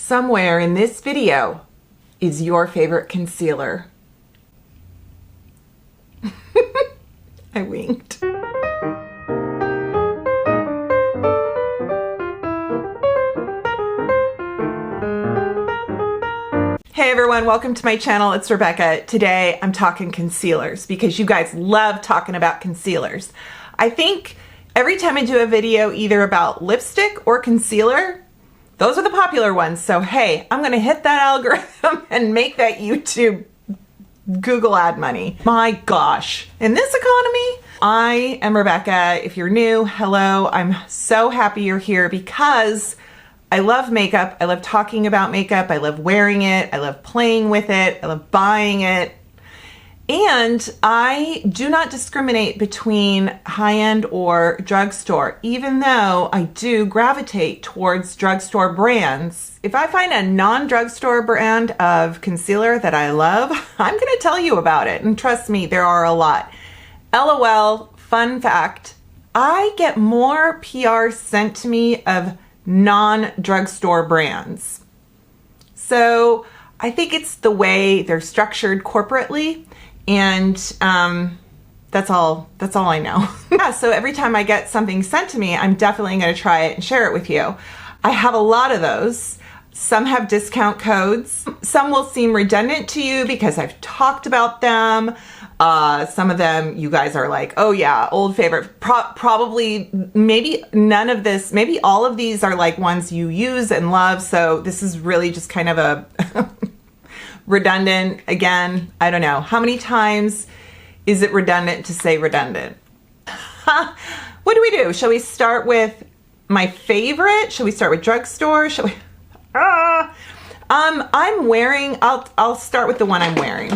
somewhere in this video is your favorite concealer. I winked. Hey everyone, welcome to my channel. It's Rebecca. Today I'm talking concealers because you guys love talking about concealers. I think every time I do a video either about lipstick or concealer, those are the popular ones. So hey, I'm gonna hit that algorithm and make that YouTube Google ad money. My gosh, in this economy, I am Rebecca. If you're new, hello. I'm so happy you're here because I love makeup. I love talking about makeup. I love wearing it. I love playing with it. I love buying it. And I do not discriminate between high-end or drugstore, even though I do gravitate towards drugstore brands. If I find a non-drugstore brand of concealer that I love, I'm going to tell you about it. And trust me, there are a lot. LOL, fun fact, I get more PR sent to me of non-drugstore brands. So I think it's the way they're structured corporately, and that's all I know. Yeah, so every time I get something sent to me, I'm definitely going to try it and share it with you. I have a lot of those. Some have discount codes. Some will seem redundant to you because I've talked about them. Some of them you guys are like, oh yeah, old favorite. Probably, maybe none of this, maybe all of these are like ones you use and love. So this is really just kind of a redundant. Again, I don't know. How many times is it redundant to say redundant? What do we do? Shall we start with my favorite? Shall we start with drugstore? Shall we? I'm wearing, I'll start with the one I'm wearing.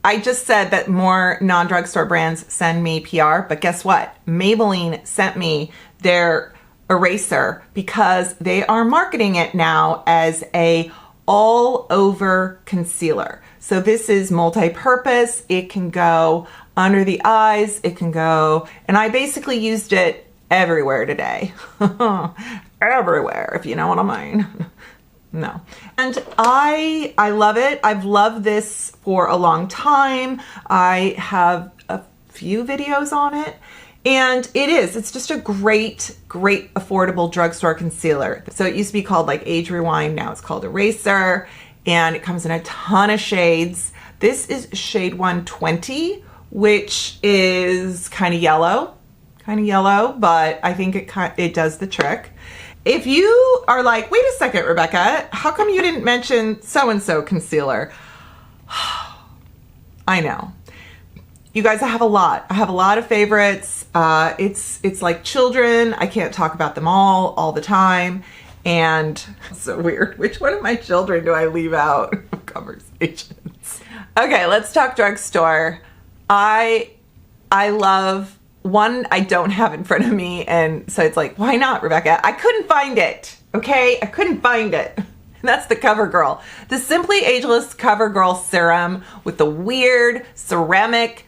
I just said that more non-drugstore brands send me PR, but guess what? Maybelline sent me their eraser because they are marketing it now as a all-over concealer. So this is multi-purpose. It can go under the eyes. It can go, and I basically used it everywhere today. Everywhere, if you know what I mean. No. And I love it. I've loved this for a long time. I have a few videos on it. And it's just a great affordable drugstore concealer. So it used to be called like Age Rewind. Now it's called Eraser. And it comes in a ton of shades. This is shade 120, which is kind of yellow, but I think it does the trick. If you are like, wait a second, Rebecca, how come you didn't mention so-and-so concealer? I know. You guys, I have a lot. I have a lot of favorites. It's like children. I can't talk about them all the time. And it's so weird. Which one of my children do I leave out of conversations? Okay, let's talk drugstore. I love one I don't have in front of me, and so it's like, why not, Rebecca? I couldn't find it, okay? I couldn't find it. And that's the CoverGirl. The Simply Ageless CoverGirl Serum with the weird ceramic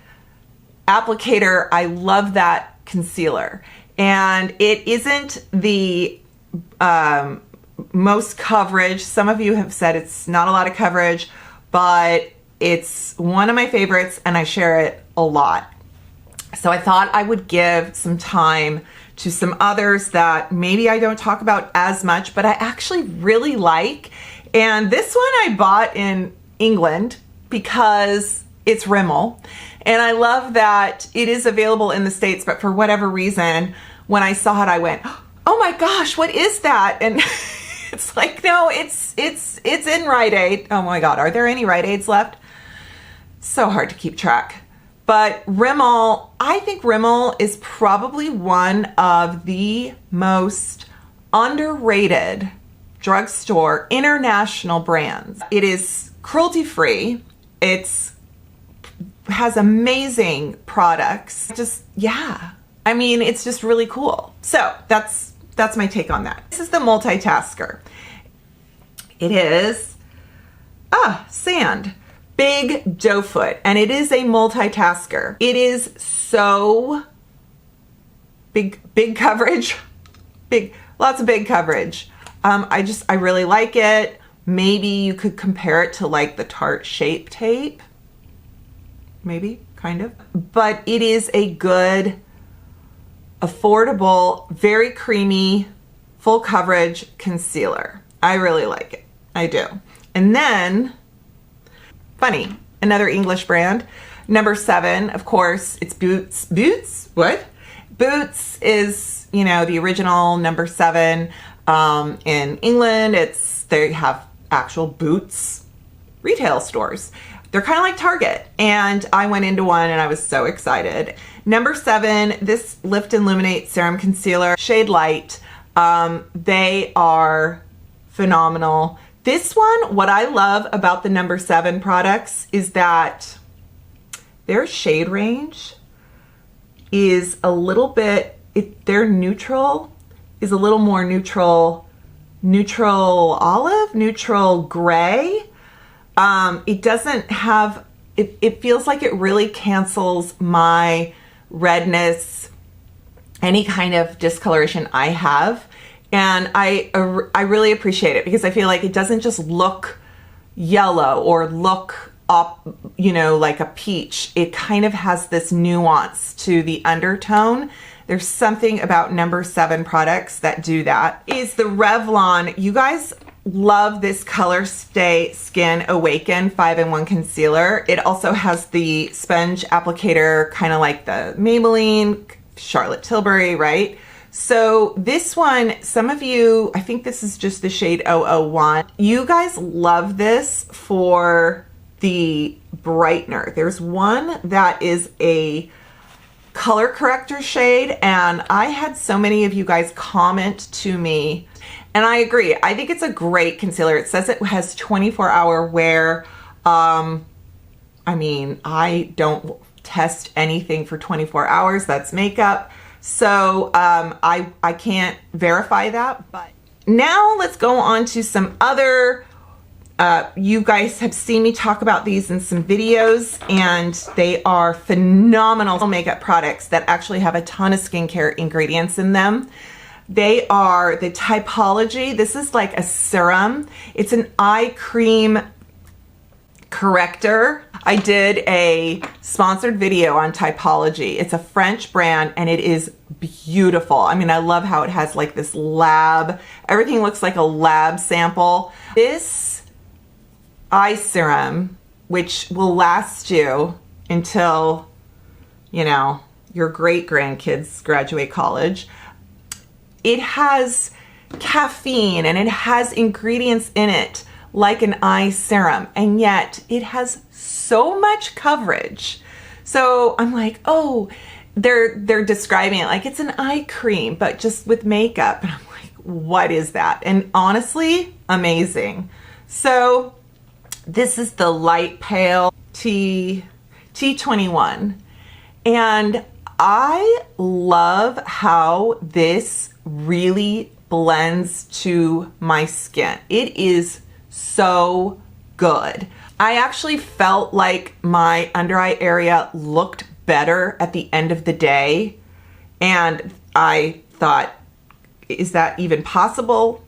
applicator. I love that concealer. And it isn't the most coverage. Some of you have said it's not a lot of coverage, but it's one of my favorites, and I share it a lot. So I thought I would give some time to some others that maybe I don't talk about as much, but I actually really like. And this one I bought in England because it's Rimmel. And I love that it is available in the States, but for whatever reason, when I saw it, I went, oh my gosh, what is that? And it's like, no, it's in Rite Aid. Oh my God, are there any Rite Aids left? So hard to keep track. But Rimmel, I think Rimmel is probably one of the most underrated drugstore international brands. It is cruelty-free. It has amazing products. Just, yeah. I mean, it's just really cool. So that's my take on that. This is the multitasker. It is, sand. Big doe foot, and it is a multitasker. It is so big coverage, lots of big coverage. I really like it. Maybe you could compare it to like the Tarte Shape Tape. Maybe, kind of. But it is a good, affordable, very creamy, full coverage concealer. I really like it. I do. And then, funny, another English brand, number 7, of course, it's Boots. Boots? What? Boots is, you know, the original number 7. In England, they have actual Boots retail stores. They're kind of like Target, and I went into one and I was so excited. Number 7, this Lift and Illuminate Serum Concealer, shade Light. They are phenomenal. This one, what I love about the number 7 products is that their shade range is a little bit, their neutral is a little more neutral olive, neutral gray. It doesn't have, it feels like it really cancels my redness, any kind of discoloration I have. And I really appreciate it because I feel like it doesn't just look yellow or look up, you know, like a peach. It kind of has this nuance to the undertone. There's something about number 7 products that do that. Is the Revlon, you guys love this Colorstay Skin Awaken 5-in-1 concealer. It also has the sponge applicator, kind of like the Maybelline, Charlotte Tilbury, right? So this one, some of you, I think this is just the shade 001. You guys love this for the brightener. There's one that is a color corrector shade, and I had so many of you guys comment to me, and I agree. I think it's a great concealer. It says it has 24-hour wear. I mean, I don't test anything for 24 hours. That's makeup. So I can't verify that. But now let's go on to some other, you guys have seen me talk about these in some videos, and they are phenomenal makeup products that actually have a ton of skincare ingredients in them. They are the Typology. This is like a serum. It's an eye cream corrector. I did a sponsored video on Typology. It's a French brand and it is beautiful. I mean, I love how it has like this lab, everything looks like a lab sample. This eye serum, which will last you until, you know, your great grandkids graduate college. It has caffeine and it has ingredients in it like an eye serum, and yet it has so much coverage. So I'm like, oh, they're describing it like it's an eye cream, but just with makeup. And I'm like, what is that? And honestly, amazing. So this is the Light Pale T21. And I love how this really blends to my skin. It is so good. I actually felt like my under eye area looked better at the end of the day, and I thought, is that even possible?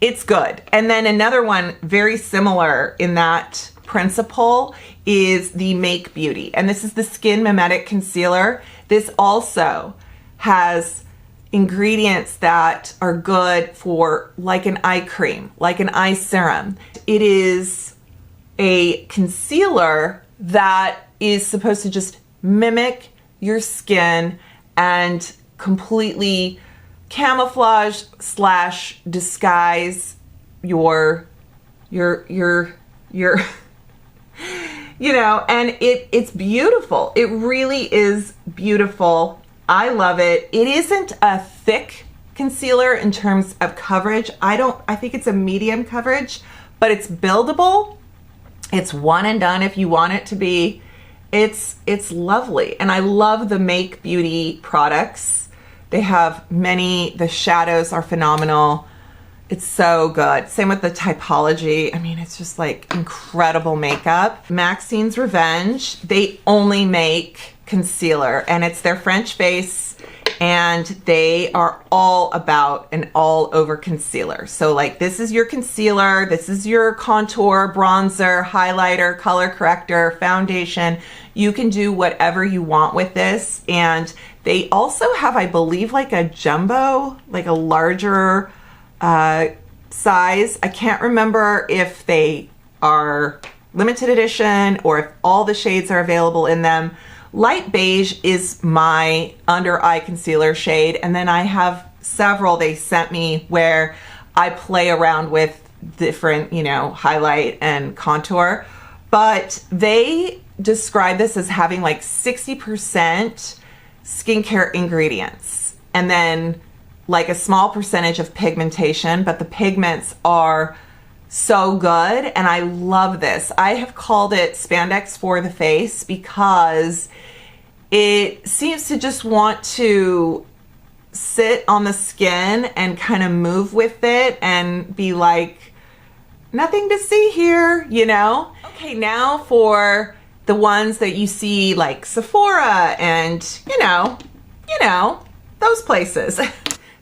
It's good. And then another one very similar in that principle is the Make Beauty, and this is the Skin Mimetic Concealer. This also has ingredients that are good for like an eye cream, like an eye serum. It is a concealer that is supposed to just mimic your skin and completely camouflage / disguise your you know, and it's beautiful. It really is beautiful. I love it. It isn't a thick concealer in terms of coverage. I think it's a medium coverage, but it's buildable. It's one and done if you want it to be. It's lovely. And I love the Make Beauty products. They have many, the shadows are phenomenal. It's so good. Same with the Typology. I mean, it's just like incredible makeup. Maxine's Revenge, they only make concealer, and it's their French base. and they are all about an all over concealer. So like this is your concealer, this is your contour, bronzer, highlighter, color corrector, foundation. You can do whatever you want with this. And they also have, I believe, like a jumbo, like a larger size. I can't remember if they are limited edition or if all the shades are available in them. Light beige is my under eye concealer shade, and then I have several they sent me where I play around with different, you know, highlight and contour, but they describe this as having like 60% skincare ingredients and then like a small percentage of pigmentation, but the pigments are so good, and I love this. I have called it spandex for the face because it seems to just want to sit on the skin and kind of move with it and be like, nothing to see here, you know? Okay, now for the ones that you see like Sephora and, you know, those places.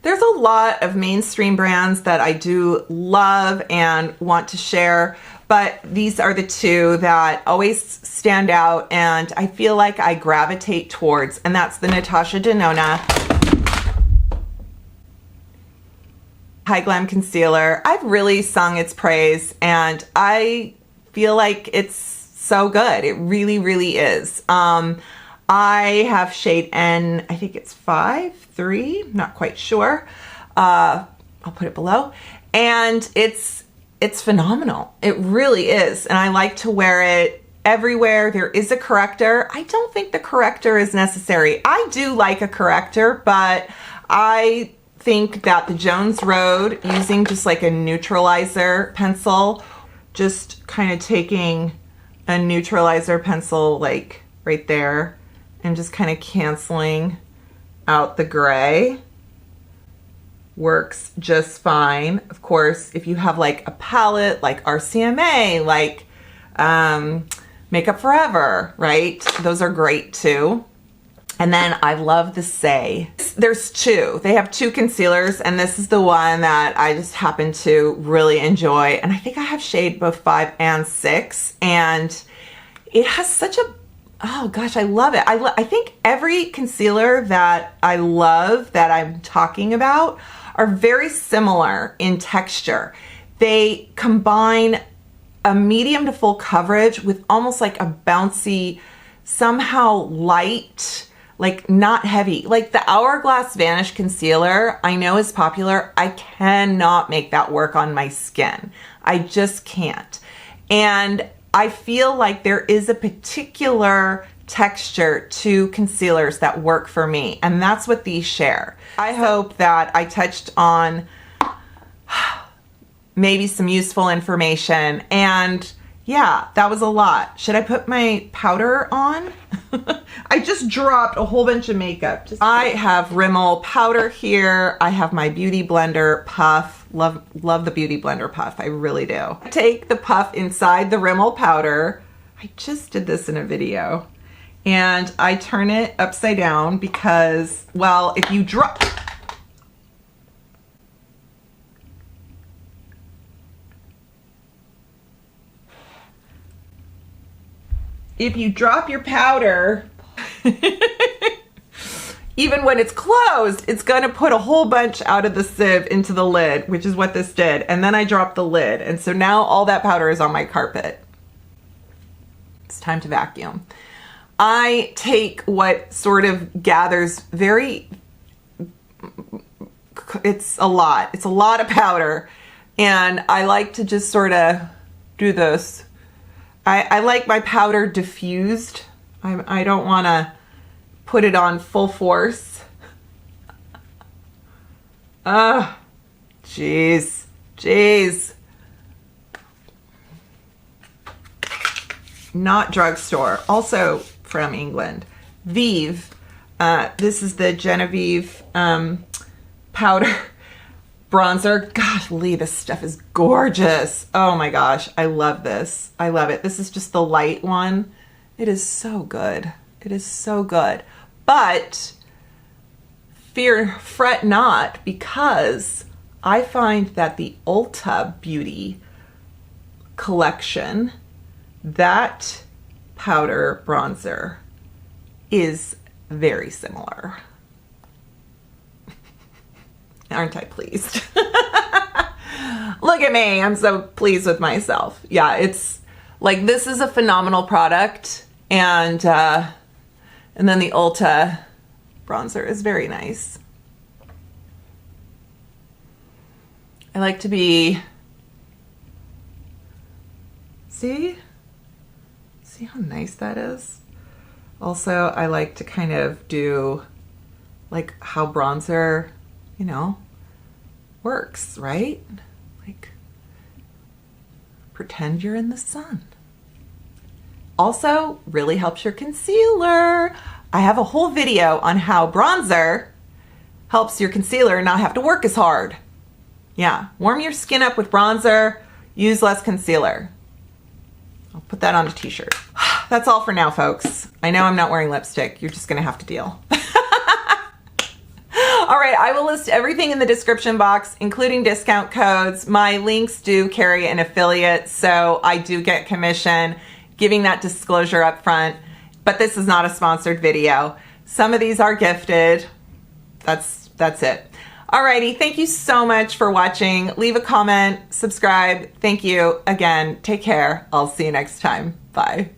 There's a lot of mainstream brands that I do love and want to share, but these are the two that always stand out and I feel like I gravitate towards, and that's the Natasha Denona High Glam Concealer. I've really sung its praise and I feel like it's so good. It really, really is. I have shade N, I think it's 5-3, not quite sure. I'll put it below. And it's phenomenal. It really is. And I like to wear it everywhere. There is a corrector. I don't think the corrector is necessary. I do like a corrector, but I think that the Jones Road, using just like a neutralizer pencil, just kind of taking a neutralizer pencil like right there, and just kind of canceling out the gray, works just fine. Of course, if you have like a palette like RCMA, like Makeup Forever, right? Those are great too. And then I love the Say. There's two. They have two concealers, and this is the one that I just happen to really enjoy. And I think I have shade both 5 and 6, and it has such a, oh gosh, I love it. I think every concealer that I love that I'm talking about are very similar in texture. They combine a medium to full coverage with almost like a bouncy, somehow light, like not heavy. Like the Hourglass Vanish Concealer, I know is popular. I cannot make that work on my skin. I just can't. And I feel like there is a particular texture to concealers that work for me, and that's what these share. I hope that I touched on maybe some useful information, and yeah, that was a lot. Should I put my powder on? I just dropped a whole bunch of makeup. I have Rimmel powder here. I have my Beauty Blender puff. Love the Beauty Blender puff. I really do. Take the puff inside the Rimmel powder. I just did this in a video. And I turn it upside down because, well, if you drop... If you drop your powder, even when it's closed, it's gonna put a whole bunch out of the sieve into the lid, which is what this did. And then I dropped the lid. And so now all that powder is on my carpet. It's time to vacuum. I take what sort of gathers it's a lot of powder. And I like to just sort of do this. I like my powder diffused. I don't want to put it on full force. Jeez. Not drugstore, also from England. Vive, this is the Genevieve powder bronzer. Gosh, Lee, this stuff is gorgeous. Oh my gosh, I love this. I love it. This is just the light one. It is so good. It is so good. But fret not, because I find that the Ulta Beauty collection, that powder bronzer is very similar. Aren't I pleased? Look at me, I'm so pleased with myself. Yeah, it's like, this is a phenomenal product, and then the Ulta bronzer is very nice. I like to be, see how nice that is? Also, I like to kind of do like how bronzer, you know, works, right? Like, pretend you're in the sun. Also, really helps your concealer. I have a whole video on how bronzer helps your concealer not have to work as hard. Yeah, warm your skin up with bronzer, use less concealer. I'll put that on a t-shirt. That's all for now, folks. I know I'm not wearing lipstick. You're just gonna have to deal. All right, I will list everything in the description box, including discount codes. My links do carry an affiliate, so I do get commission, giving that disclosure up front, but this is not a sponsored video. Some of these are gifted. That's it. Alrighty, thank you so much for watching. Leave a comment, subscribe. Thank you again. Take care. I'll see you next time. Bye.